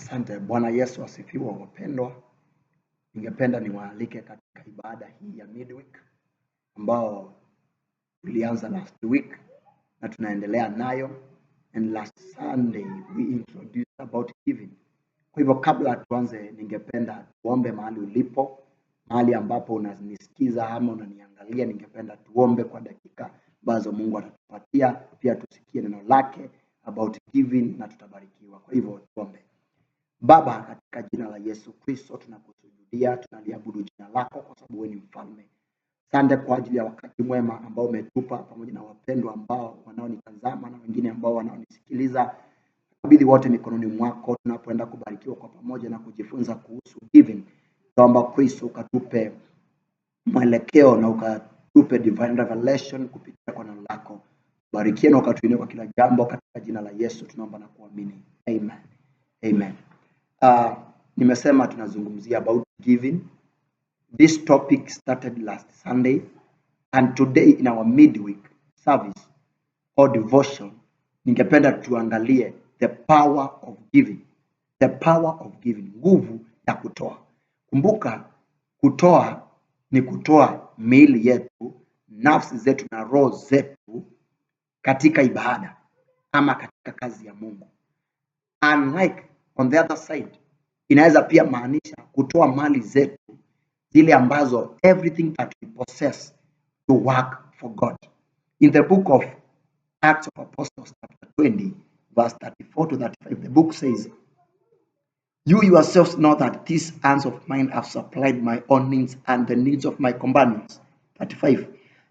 Asante. Bwana Yesu asifiwe wapendwa. Ningependa niwaalike katika ibada hii ya midweek ambao tulianza last week na tunaendelea nayo, and last Sunday we introduced about giving. Kwa hivyo kabla tuanze, ningependa tuombe mahali ulipo, mahali ambapo unanisikiza ama unaniangalia, ningependa tuombe kwa dakika ambazo Mungu atatupatia, pia tusikie neno lake about giving na tutabarikiwa. Kwa hivyo tuombe. Baba, katika jina la Yesu Kristo tunakusujudia, tunaliabudu jina lako kwa sababu wewe ni mfalme. Asante kwa ajili ya wakati mwema ambao umetupa pamoja na wapendwa ambao wanaonitazama na wengine ambao wanaonisikiliza. Kabidhi wote mikononi mwako tunapoenda kubarikiwa kwa pamoja na kujifunza kuhusu giving. Naomba Kristo ukatupe mwelekeo na ukatupe divine revelation kupitia kwa neno lako. Barikia na ukatuinue kwa kila jambo katika jina la Yesu tunaomba na kuamini. Amen. Amen. Nimesema tunazungumzia about giving. This topic started last Sunday, and today in our midweek service or devotion, ningependa tuangalie the power of giving. The power of giving, nguvu ya kutoa. Kumbuka, kutoa ni kutoa miili yetu, nafsi zetu na roho zetu katika ibada ama katika kazi ya Mungu. Unlike on the other side, inaweza pia maanisha kutoa mali zetu zile ambazo everything that we possess to work for God. In the book of Acts of Apostles chapter 20 verse 34 to 35, the book says, "You yourselves know that these hands of mine have supplied my own needs and the needs of my companions." 35,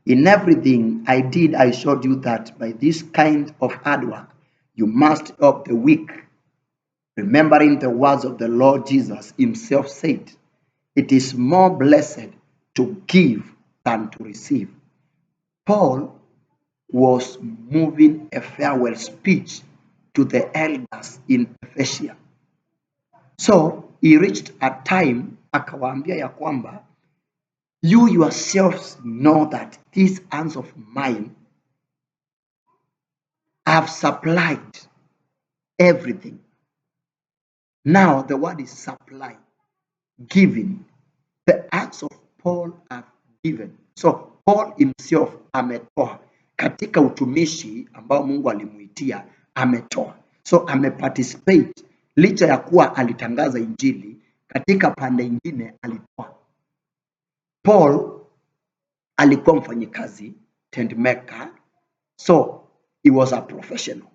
"In everything I did, I showed you that by this kind of hard work you must help the weak, remembering the words of the Lord Jesus himself said, it is more blessed to give than to receive." Paul was moving a farewell speech to the elders in Ephesus. So he reached a time akawaambia ya kwamba, you yourselves know that these hands of mine have supplied everything. Now the word is supply, giving. The acts of Paul have given. So Paul himself ametoa katika utumishi ambao Mungu alimuitia, ametoa. So ameparticipate, licha ya kuwa alitangaza injili, katika pande ingine alitoa. Paul alikuwa mfanyikazi, tent maker, so he was a professional.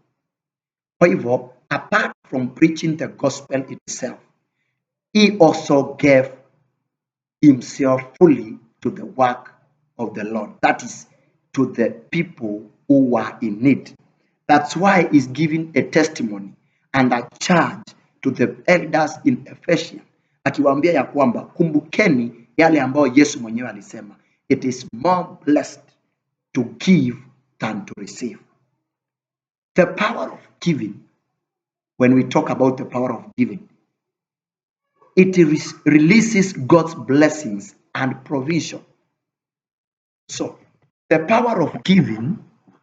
Kwa hivyo, apart from preaching the gospel itself, he also gave himself fully to the work of the Lord. That is, to the people who were in need. That's why he's giving a testimony and a charge to the elders in Ephesus, akiwaambia ya kwamba kumbukeni yale ambayo Yesu mwenyewe alisema, it is more blessed to give than to receive. The power of giving, when we talk about the power of giving, it releases God's blessings and provision. So, the power of giving,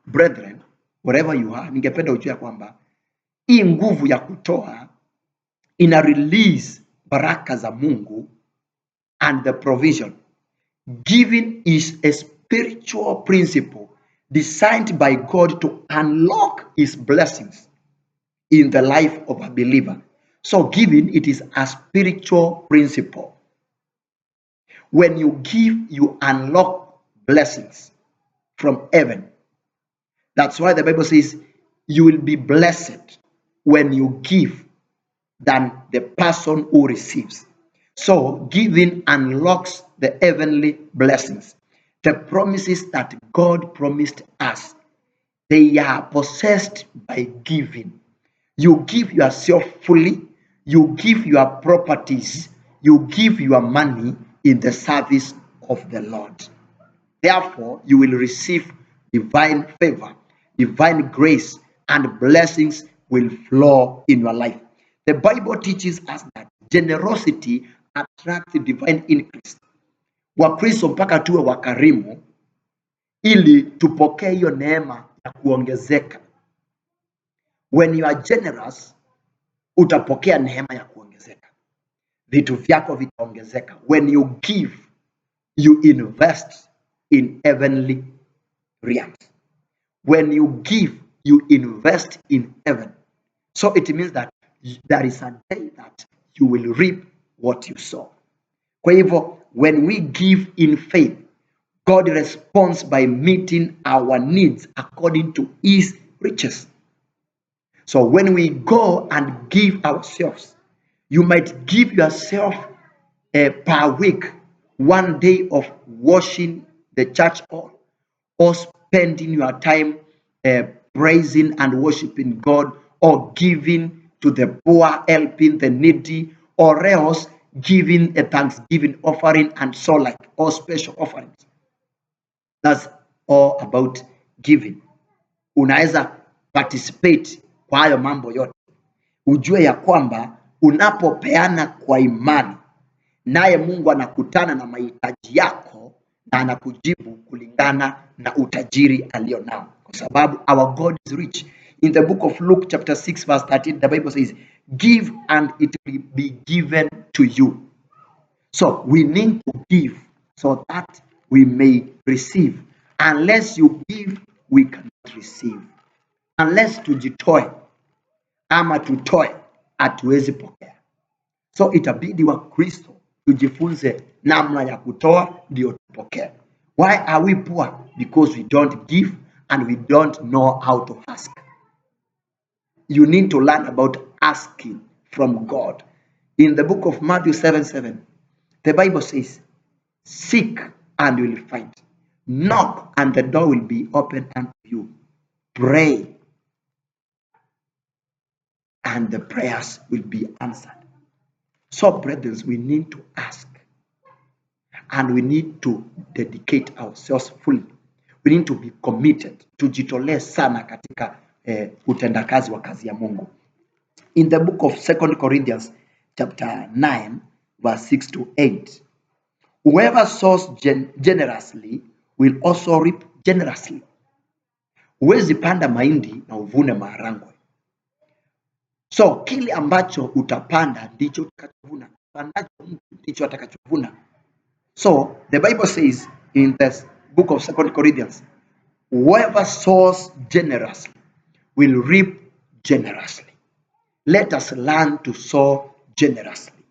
brethren, wherever you are, ningependa ujue kwamba hii nguvu ya kutoa ina release baraka za Mungu and the provision. Giving is a spiritual principle designed by God to unlock his blessings in the life of a believer. So giving, it is a spiritual principle. When you give, you unlock blessings from heaven. That's why the Bible says you will be blessed when you give than the person who receives. So giving unlocks the heavenly blessings. The promises that God promised us, they are possessed by giving. You give yourself fully, you give your properties, you give your money in the service of the Lord. Therefore, you will receive divine favor, divine grace, and blessings will flow in your life. The Bible teaches us that generosity attracts divine increase. Wakristo mpaka tuwe wakarimu ili tupokee hiyo neema ya kuongezeka. When you are generous, utapokea neema ya kuongezeka, vitu vyako vitaongezeka. When you give, you invest in heavenly realms. When you give, you invest in heaven. So it means that there is a day that you will reap what you sow. Kwa hivyo, when we give in faith, God responds by meeting our needs according to his riches. So when we go and give ourselves, you might give yourself per week 1 day of washing the church hall, or spending your time praising and worshiping God, or giving to the poor, helping the needy, or else giving a thanksgiving offering and so like, or special offerings. That's all about giving. Unaweza participate kwa hayo mambo yote, ujue ya kwamba unapopeana kwa imani, naye Mungu anakutana na mahitaji yako na anakujibu kulingana na utajiri alio nao, kwa sababu our God is rich. In the book of Luke chapter 6 verse 13, the Bible says, give and it will be given to you. So we need to give so that we may receive. Unless you give, we cannot receive. Unless tujitoe ama tutoe, hatuwezi pokea. So itabidi wa Kristo tujifunze namna ya kutoa ndio tupokee. Why are we poor? Because we don't give and we don't know how to ask. You need to learn about asking from God. In the book of Matthew 7:7, the Bible says, seek and you will find. Knock and the door will be opened unto you. Pray and the prayers will be answered. So, brothers, we need to ask and we need to dedicate ourselves fully. We need to be committed. Tujitolee sana katika utendakazi wa kazi ya Mungu. In the book of 2 Corinthians chapter 9 verse 6 to 8, whoever sows generously will also reap generously. Huwezi panda mahindi na uvune maharagwe. So kile ambacho utapanda ndicho utakachovuna. Pandacho mtu ndicho atakachovuna. So the Bible says in the book of 2 Corinthians, whoever sows generously will reap generously. Let us learn to sow generously.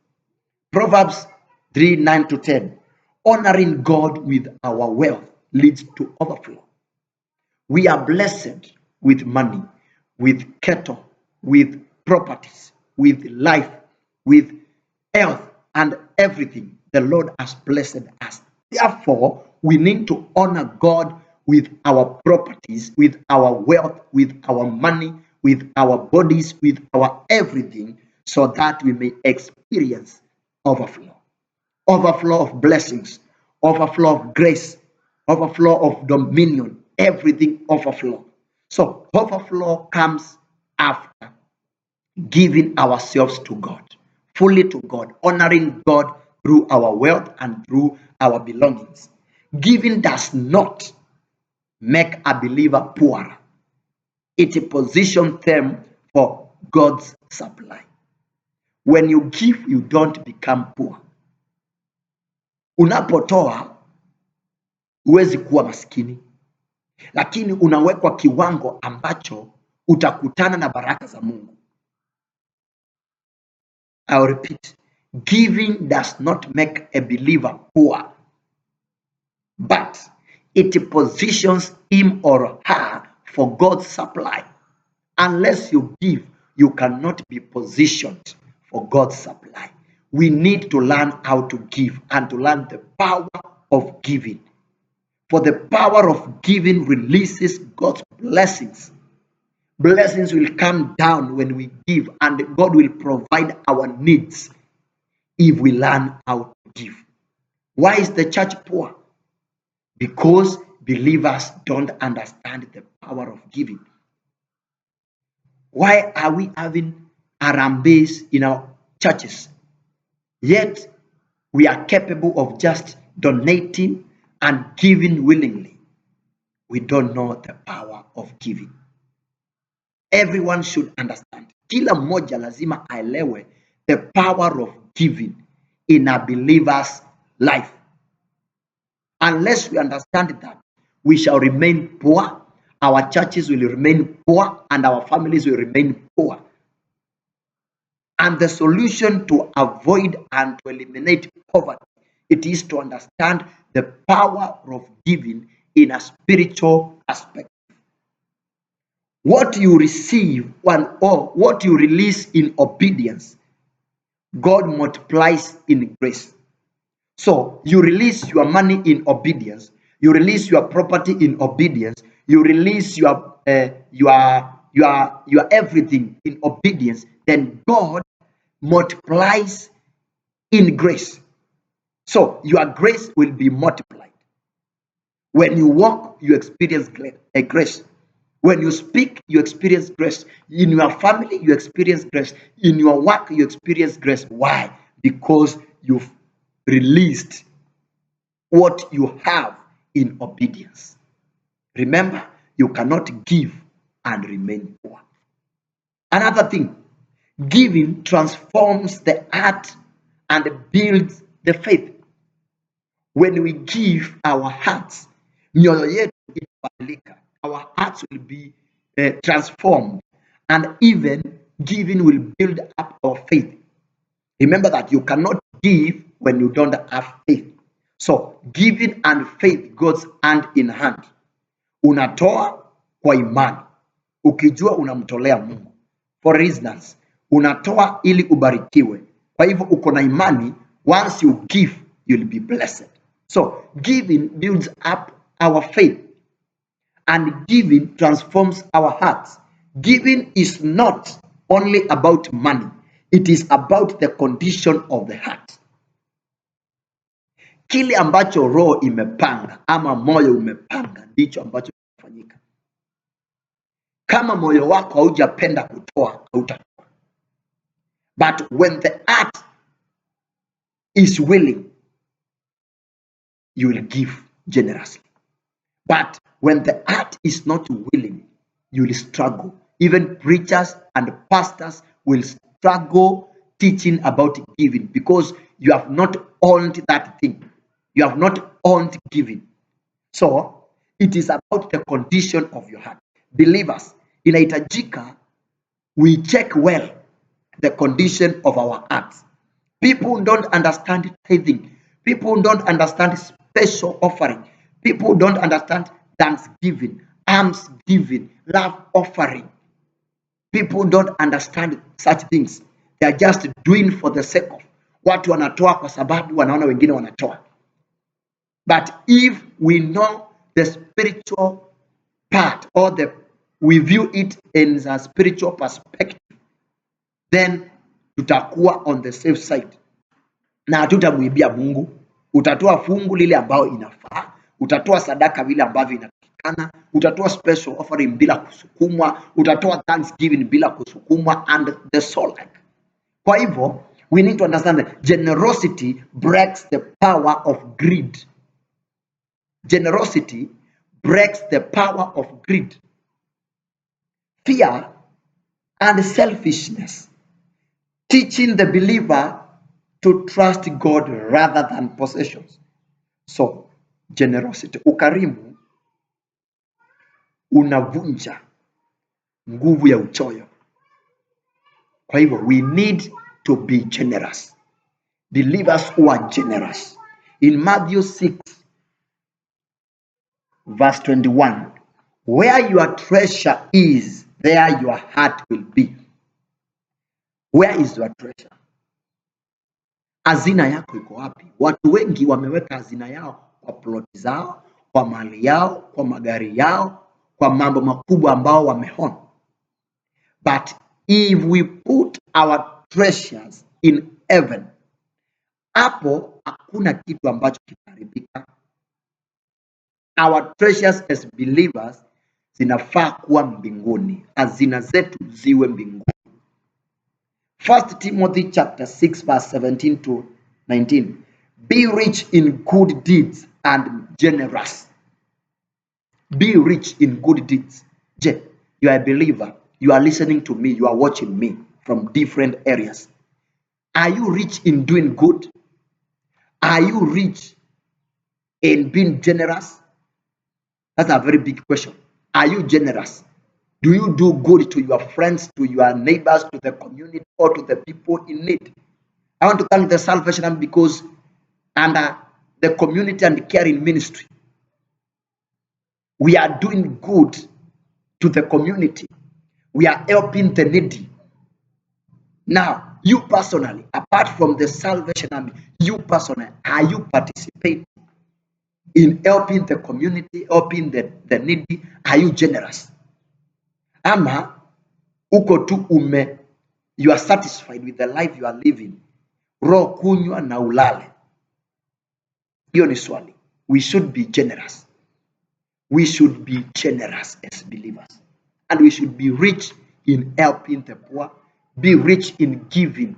Proverbs 3:9 to 10. Honoring God with our wealth leads to overflow. We are blessed with money, with cattle, with properties, with life, with health, and everything the Lord has blessed us. Therefore, we need to honor God with our properties, with our wealth, with our money, with our bodies, with our everything, so that we may experience overflow. Overflow of blessings, overflow of grace, overflow of dominion, everything overflow. So overflow comes after giving ourselves to God, fully to God, honoring God through our wealth and through our belongings. Giving does not make a believer poorer. It positions them for God's supply. When you give, you don't become poor. Unapotoa huwezi kuwa maskini, lakini unawekwa kiwango ambacho utakutana na baraka za Mungu. I'll repeat, giving does not make a believer poor, but it positions him or her for God's supply. Unless you give, you cannot be positioned for God's supply. We need to learn how to give and to learn the power of giving. For the power of giving releases God's blessings. Blessings will come down when we give, and God will provide our needs if we learn how to give. Why is the church poor? Because believers don't understand the power of giving. Why are we having harambes in our churches? Yet we are capable of just donating and giving willingly. We don't know the power of giving. Everyone should understand kila mmoja lazima aelewe the power of giving in a believer's life. Unless we understand that, we shall remain poor, our churches will remain poor, and our families will remain poor. And the solution to avoid and to eliminate poverty, it is to understand the power of giving in a spiritual aspect. What you receive or what you release in obedience, God multiplies in grace. So you release your money in obedience, you release your property in obedience, you release your everything in obedience, then God multiplies in grace. So your grace will be multiplied. When you walk, you experience a grace. When you speak, you experience grace. In your family, you experience grace. In your work, you experience grace. Why? Because you've released what you have in obedience. Remember, you cannot give and remain poor. Another thing, giving transforms the heart and builds the faith. When we give our hearts, mioyo yetu itabadilika. Our hearts will be transformed, and even giving will build up our faith. Remember that you cannot give when you don't have faith. So giving and faith goes hand in hand. Unatoa kwa imani ukijua unamtolea Mungu. For instance, unatoa ili ubarikiwe. Kwa hivyo uko na imani, once you give, you'll be blessed. So giving builds up our faith, and giving transforms our hearts. Giving is not only about money, it is about the condition of the heart. Kile ambacho roho imepanga ama moyo umepanga ndicho ambacho kinafanyika. Kama moyo wako haujapenda kutoa, hautatoa. But when the heart is willing, you will give generously. But when the heart is not willing, you will struggle. Even preachers and pastors will struggle teaching about giving because you have not owned that thing. You have not owned giving. So it is about the condition of your heart. Believers, inahitajika we check well the condition of our hearts. People don't understand tithing. People don't understand special offering. People don't understand thanksgiving, almsgiving, love offering. People don't understand such things. They are just doing for the sake of. Watu wanatoa kwa sababu wanaona wengine wanatoa. But if we know the spiritual part, or we view it in a spiritual perspective, then tutakuwa on the safe side na hatutamwibia Mungu. Utatoa fungu lile ambao inafaa, utatoa sadaka vile ambavyo inatakikana, utatoa special offering bila kusukumwa, utatoa thanksgiving bila kusukumwa, and the so like. Kwa hivyo we need to understand that generosity breaks the power of greed. Generosity breaks the power of greed, fear, and selfishness, teaching the believer to trust God rather than possessions. So, generosity, ukarimu unavunja nguvu ya uchoyo. Kwa hivyo, we need to be generous. Believers who are generous. In Matthew 6, verse 21, where your treasure is, there your heart will be. Where is your treasure? Hazina yako iko wapi? Watu wengi wameweka hazina yao kwa ploti zao, kwa mali yao, kwa magari yao, kwa mambo makubwa ambao wameona. But if we put our treasures in heaven, hapo hakuna kitu ambacho kitaharibika. Our treasures as believers zinafaa kuwa mbinguni. Hazina zetu ziwe mbinguni. 1 Timothy chapter 6 verse 17 to 19. Be rich in good deeds and generous. Be rich in good deeds. Je, you are a believer. you are listening to me, you are watching me from different areas. Are you rich in doing good? Are you rich in being generous? That's a very big question. Are you generous? Do you do good to your friends, to your neighbors, to the community, or to the people in need? I want to thank the Salvation Army because under the community and caring ministry, we are doing good to the community. We are helping the needy. Now, you personally, apart from the Salvation Army, you personally, are you participating in helping the community, helping the needy? Are you generous? Ama uko tu you are satisfied with the life you are living, roho kunywa na ulale? Hiyo ni swali. We should be generous. We should be generous as believers, and we should be rich in helping the poor, be rich in giving.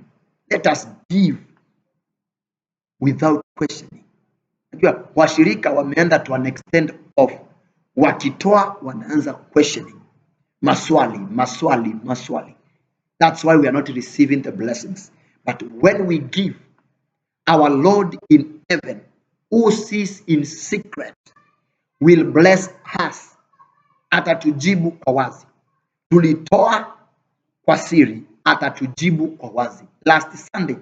Let us give without questioning. Najua washirika wameenda to an extent of wakitoa wanaanza questioning, maswali. That's why we are not receiving the blessings. But when we give, our Lord in heaven, who sees in secret, will bless us. Atatujibu kwa wazi. Tulitoa kwa siri, atatujibu kwa wazi. Last Sunday,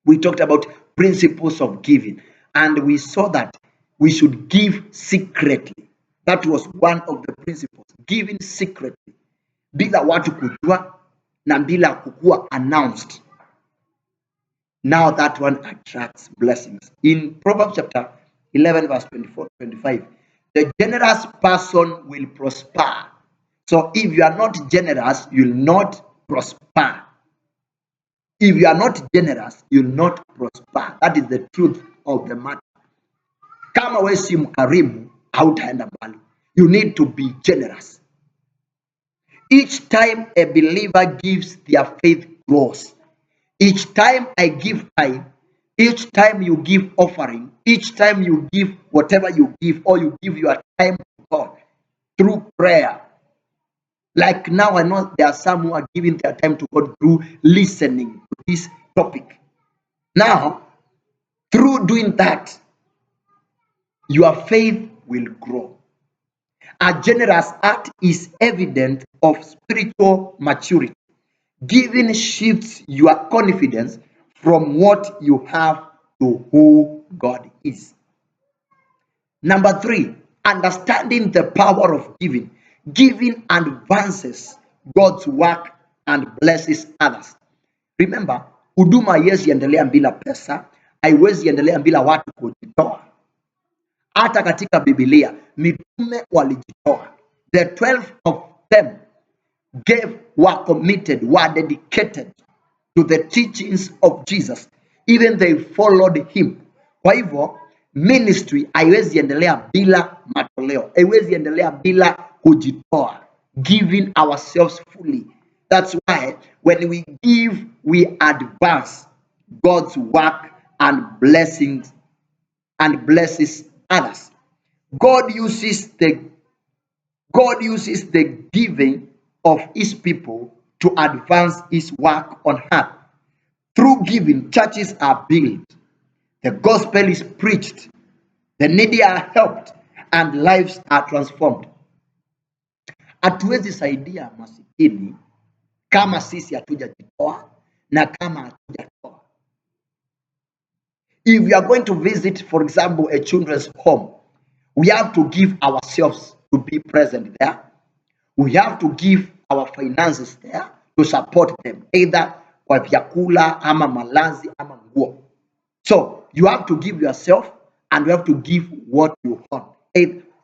we talked about principles of giving, and we saw that we should give secretly. That was one of the principles, giving secretly, bila watu kujua na bila kukua announced. Now that one attracts blessings. In Proverbs chapter 11 verse 24-25, the generous person will prosper. So if you are not generous, you will not prosper. If you are not generous, you will not prosper. That is the truth of the matter. Kama wewe si mkarimu, hautaenda mbali. You need to be generous. Each time a believer gives, their faith grows. Each time I give tithe, each time you give offering, each time you give whatever you give, or you give your time to God through prayer. Like now, I know there are some who are giving their time to God through listening to this topic. Now, through doing that, your faith will grow. A generous act is evidence of spiritual maturity. Giving shifts your confidence from what you have to who God is. Number 3, understanding the power of giving. Giving advances God's work and blesses others. Remember, huduma haiwezi endelea bila pesa, haiwezi endelea bila watu kujitoa. Hata katika Biblia, mitume walijitoa. The 12 of them were committed, were dedicated to the teachings of Jesus. Even they followed him. Kwa hivyo, ministry haiwezi endelea bila matoleo, haiwezi endelea bila kujitoa, giving ourselves fully. That's why when we give, we advance God's work and blessings and blesses others. God uses the giving of his people to advance his work on earth. Through giving, churches are built, the gospel is preached, the needy are helped, and lives are transformed. Hatuwezi saidia masikini kama sisi hatujajitoa na kama hatujatoa. If we are going to visit, for example, a children's home, we have to give ourselves to be present there. We have to give our finances there to support them, either kwa vyakula ama malazi ama nguo. So you have to give yourself, and you have to give what you own,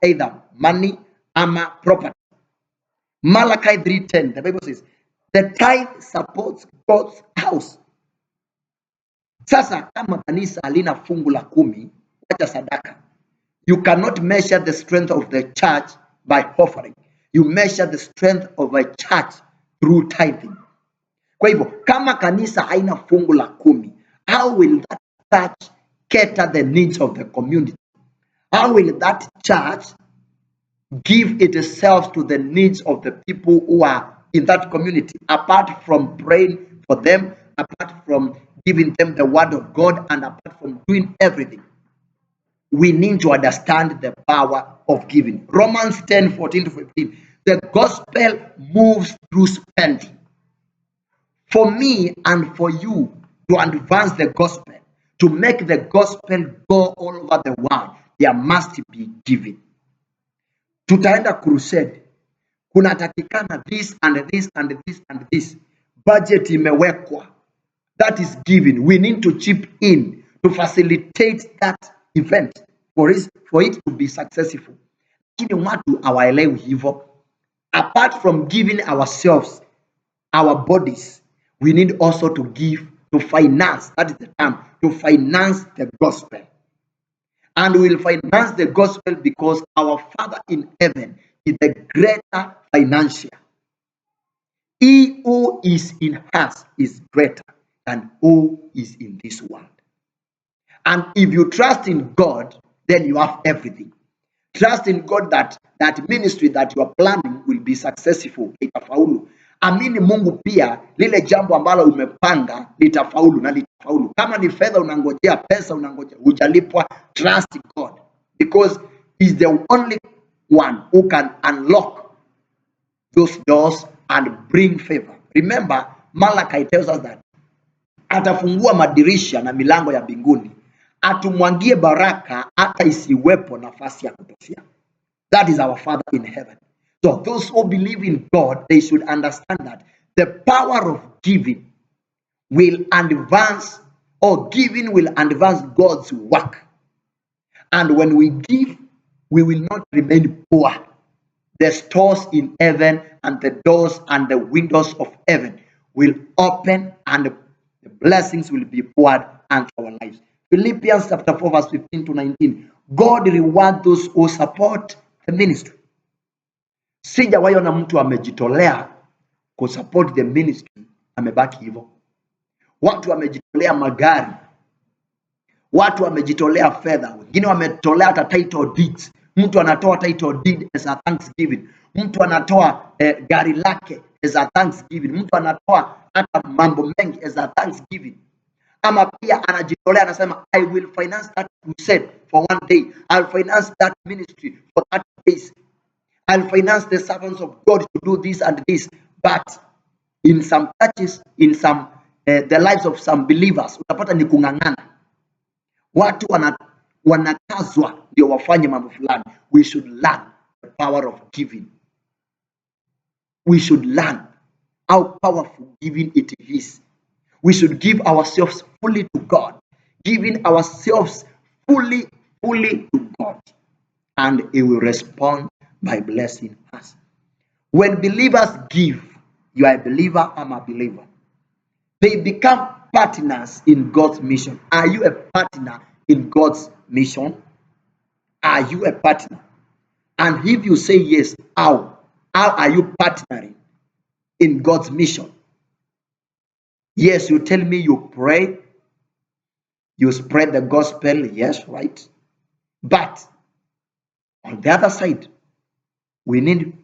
either money ama property. Malachi 3:10, the Bible says, the tithe supports God's house. Sasa kama kanisa halina fungu la 10, wacha sadaka. You cannot measure the strength of the church by offering. You measure the strength of a church through tithing. Kwa hivyo, kama kanisa haina fungu la 10, how will that church cater the needs of the community? How will that church give itself to the needs of the people who are in that community, apart from praying for them, apart from giving them the word of God, and apart from doing everything, we need to understand the power of giving. Romans 10:14-15. The gospel moves through spending. For me and for you to advance the gospel, to make the gospel go all over the world, there must be giving. Tutaenda crusade, kunatakikana this and this and this and this. Budget imewekwa. That is giving. We need to chip in to facilitate that event for it to be successful. Lakini watu hawaelewi hivyo. Apart from giving ourselves, our bodies, we need also to give, to finance, that is the term, to finance the gospel. And we will finance the gospel because our Father in heaven is the greater financier. He who is in us is greater than who is in this world. And if you trust in God, then you have everything. Trust in God that ministry that you are planning will be successful, itafaulu. Amini Mungu pia lile jambo ambalo umepanga litafaulu na litafaulu. Kama ni fedha unangojea, pesa unangojea, hujalipwa, trust God because he's the only one who can unlock those doors and bring favor. Remember, Malachi tells us that atafungua madirisha na milango ya mbinguni, atumwangie baraka hata isiwepo nafasi ya kutosha. That is our Father in heaven. So those who believe in God, they should understand that the power of giving will advance, or giving will advance God's work. And when we give, we will not remain poor. The stores in heaven and the doors and the windows of heaven will open and the blessings will be poured into our lives. Philippians chapter 4 verse 15-19. God reward those who support the ministry. Sijawahi ona mtu amejitolea kusupport the ministry amebaki hivyo. Watu wamejitolea magari, watu wamejitolea fedha, wengine wametolea hata title deeds. Mtu anatoa title deed as a thanksgiving, mtu anatoa gari lake as a thanksgiving, mtu anatoa hata mambo mengi as a thanksgiving. Ama pia anajitolea, anasema I will finance that crusade for one day, I'll finance that ministry for 30 days, I'll finance the servants of God to do this and this. But in some churches, in some the lives of some believers, utapata ni kung'ang'ana. Watu wanakazwa ndio wafanye mambo fulani. We should learn the power of giving. We should learn how powerful giving it is. We should give ourselves fully to God, giving ourselves fully to God, and He will respond by blessing us. When believers give, you are a believer, I'm a believer. They become partners in God's mission. Are you a partner in God's mission? Are you a partner? And if you say yes, how are you partnering in God's mission? Yes, you tell me you pray, you spread the gospel, yes, right? But on the other side, we need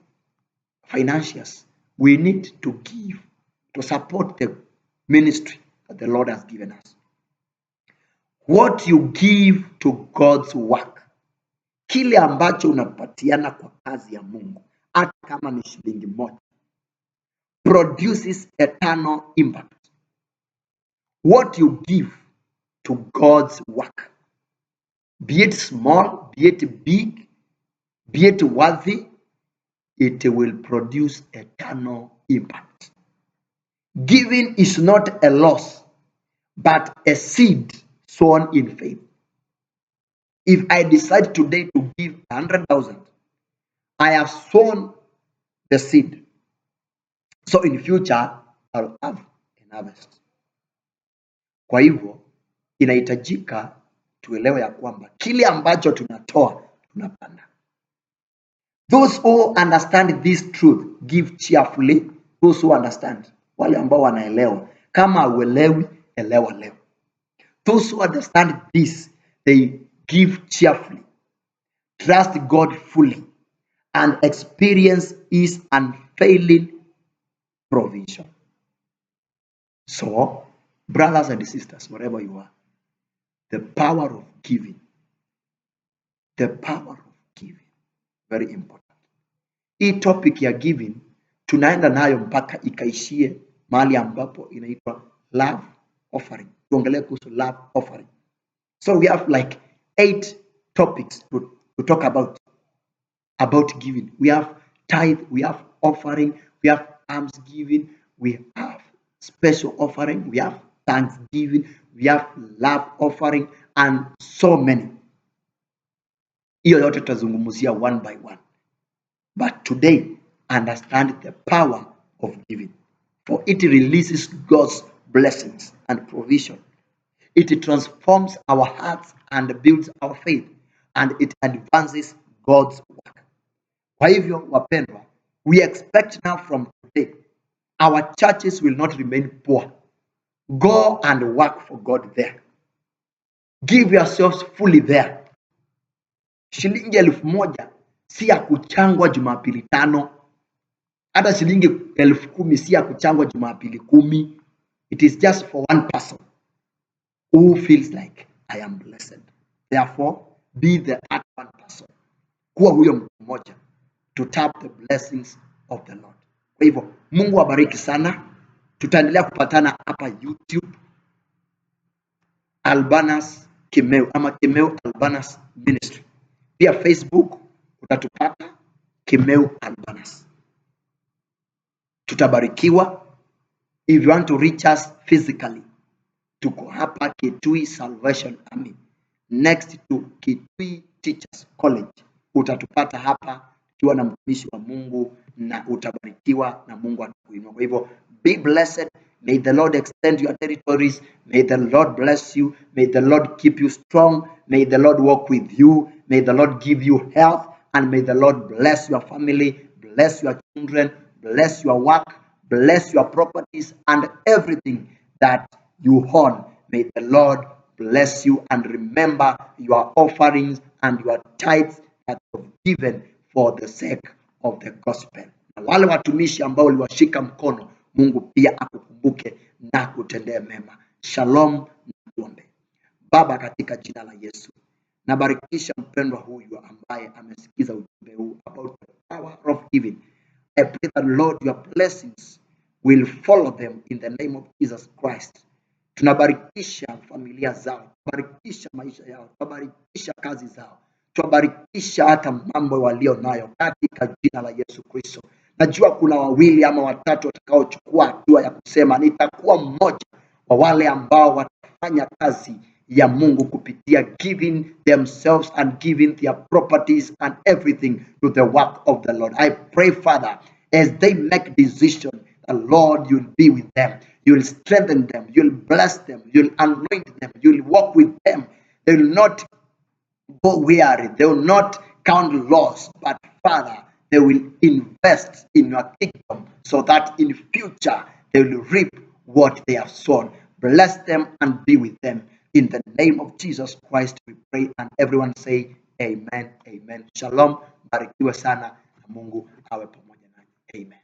financiers. We need to give to support the ministry that the Lord has given us. What you give to God's work, kile ambacho unapatiana kwa kazi ya Mungu, hata kama ni shilingi moja, produces eternal impact. What you give to God's work, be it small, be it big, be it worthy, it will produce eternal impact. Giving is not a loss, but a seed sown in faith. If I decide today to give 100,000, I have sown the seed. So in future, I'll have an harvest. Kwa hivyo, inahitajika tuelewe ya kwamba kile ambacho tunatoa, tunapanda. Those who understand this truth, give cheerfully. Those who understand, wale ambao wanaelewa. Kama uelewi, elewa leo. Those who understand this, they give cheerfully, trust God fully, and experience His unfailing provision. So, brothers and sisters, wherever you are, the power of giving, the power of giving, very important. Hii topic ya giving tunaenda nayo mpaka ikaishie mahali ambapo inaitwa love offering. Tuongelee kuhusu love offering. So we have like 8 topics to talk about giving. We have tithe, we have offering, we have alms giving, we have special offering, we have thanksgiving, we have love offering, and so many. Hiyo yote tutazungumzia one by one. But today, understand the power of giving, for it releases God's blessings and provision. It transforms our hearts and builds our faith, and it advances God's work. Kwa hivyo, wapendwa, we expect now from today, our churches will not remain poor. Go and work for God there. Give yourselves fully there. Shilingi 1,000 si ya kuchangwa Jumapili 5. Hata shilingi 10,000 si ya kuchangwa Jumapili 10. It is just for one person who feels like I am blessed. Therefore, be the one person. Kuwa huyo mtu mmoja to tap the blessings of the Lord. Kwa hivyo, Mungu awabariki sana. Tutaendelea kupatana hapa YouTube Albanas Kimeu ama Kimeu Albanas Ministry. Pia Facebook utatupata Kimeu Albanas. Tutabarikiwa. If you want to reach us physically, tuko hapa Kitui Salvation Army next to Kitui Teachers College. Utatupata hapa ukiwa na mtumishi wa Mungu na utabarikiwa na Mungu atakuinua. Kwa hivyo, be blessed. May the Lord extend your territories. May the Lord bless you. May the Lord keep you strong. May the Lord walk with you. May the Lord give you health. And may the Lord bless your family, bless your children, bless your work, bless your properties, and everything that you own. May the Lord bless you, and remember your offerings and your tithes that you've given for the sake of the gospel. Na wale watumishi ambao uliwashika mkono, Mungu pia akukumbuke na kutendea mema. Shalom na tuombe. Baba, katika jina la Yesu, nabarikisha mpendwa huyu ambaye amesikiza ujumbe huu about the power of giving. I pray that Lord, your blessings will follow them in the name of Jesus Christ. Tunabarikisha familia zao, tunabarikisha maisha yao, tunabarikisha kazi zao, tunabarikisha hata mambo walio nayo katika jina la Yesu Kristo. Najua kuna 2 ama 3 watakaochukua hatua ya kusema nitakuwa mmoja wa wale ambao watafanya kazi ya Mungu kupitia giving themselves and giving their properties and everything to the work of the Lord. I pray, Father, as they make decision, the Lord, you'll be with them. You'll strengthen them. You'll bless them. You'll anoint them. You'll walk with them. They will not go weary. They will not count loss, but Father, they will invest in your kingdom so that in future they will reap what they have sown. Bless them and be with them. In the name of Jesus Christ we pray, and everyone say amen, amen. Shalom, barikiwe sana na Mungu awe pamoja nanyi. Amen.